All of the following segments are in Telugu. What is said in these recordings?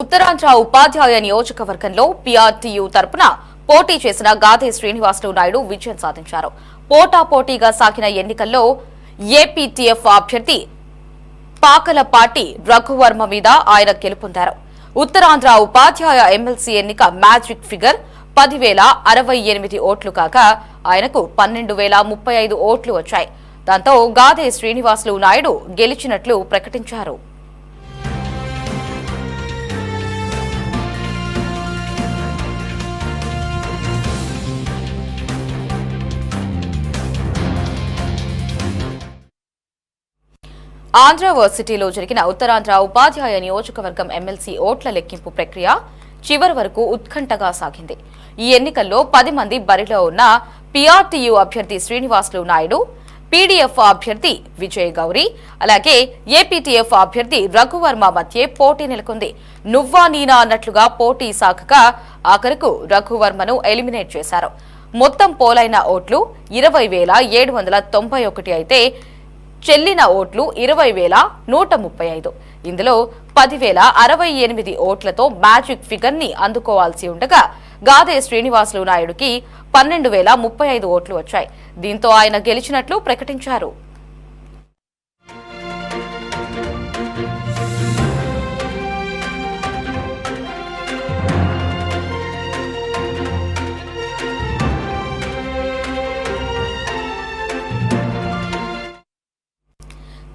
ఉత్తరాంధ్ర ఉపాధ్యాయ నియోజకవర్గంలో పీఆర్టీయూ తరపున పోటీ చేసిన గాదే శ్రీనివాసులు నాయుడు విజయం సాధించారు. పోటాపోటీగా సాగిన ఎన్నికల్లో ఏపీటీఎఫ్ అభ్యర్థి పాకలపాటి రఘువర్మ మీద ఆయన గెలుపొందారు. ఉత్తరాంధ్ర ఉపాధ్యాయ ఎమ్మెల్సీ ఎన్నిక మ్యాజిక్ ఫిగర్ 10,068 ఓట్లు కాగా ఆయనకు 12,035 ఓట్లు వచ్చాయి. దాంతో గాదే శ్రీనివాసులు నాయుడు గెలిచినట్లు ప్రకటించారు. ఆంధ్రవర్సిటీలో జరిగిన ఉత్తరాంధ్ర ఉపాధ్యాయ నియోజకవర్గం ఎమ్మెల్సీ ఓట్ల లెక్కింపు ప్రక్రియ చివరి వరకు ఉత్కంఠగా సాగింది. ఈ ఎన్నికల్లో 10 మంది బరిలో ఉన్న పీఆర్టీయూ అభ్యర్థి శ్రీనివాసులు నాయుడు, పీడీఎఫ్ అభ్యర్థి విజయ్ గౌరి, అలాగే ఏపీటీఎఫ్ అభ్యర్థి రఘువర్మ మధ్య పోటీ నెలకొంది. నువ్వా నీనా అన్నట్లుగా పోటీ సాగగా ఆఖరుకు రఘువర్మను ఎలిమినేట్ చేశారు. మొత్తం పోలైన ఓట్లు 20,791 అయితే చెల్లిన ఓట్లు 20,135. ఇందులో 10,068 ఓట్లతో మ్యాజిక్ ఫిగర్ ని అందుకోవాల్సి ఉండగా గాదే శ్రీనివాసులు నాయుడుకి 12,035 ఓట్లు వచ్చాయి. దీంతో ఆయన గెలిచినట్లు ప్రకటించారు.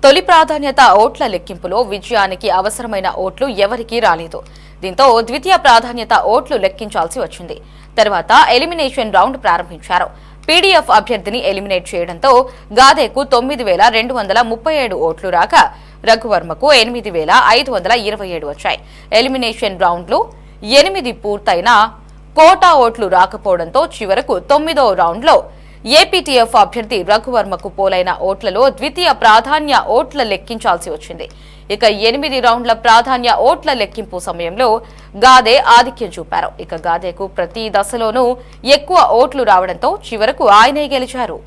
తొలి ప్రాధాన్యత ఓట్ల లెక్కింపులో విజయానికి అవసరమైన ఓట్లు ఎవరికీ రాలేదు. దీంతో ద్వితీయ ప్రాధాన్యత ఓట్లు లెక్కించాల్సి వచ్చింది. తర్వాత ఎలిమినేషన్ రౌండ్ ప్రారంభించారు. పీడీఎఫ్ అభ్యర్థిని ఎలిమినేట్ చేయడంతో గాదేకు 9,237 ఓట్లు రాగా రఘువర్మకు 8,527 వచ్చాయి. ఎలిమినేషన్ రౌండ్లు 8 పూర్తయినా కోటా ఓట్లు రాకపోవడంతో చివరకు 9వ రౌండ్లో ఏపీటీఎఫ్ అభ్యర్థి రఘువర్మకు పోలైన ఓట్లలో ద్వితీయ ప్రాధాన్య ఓట్ల లెక్కించాల్సి వచ్చింది. ఇక 8 రౌండ్ల ప్రాధాన్య ఓట్ల లెక్కింపు సమయంలో గాదే ఆధిక్యం చూపారు. ఇక గాదేకు ప్రతి దశలోనూ ఎక్కువ ఓట్లు రావడంతో చివరకు ఆయనే గెలిచారు.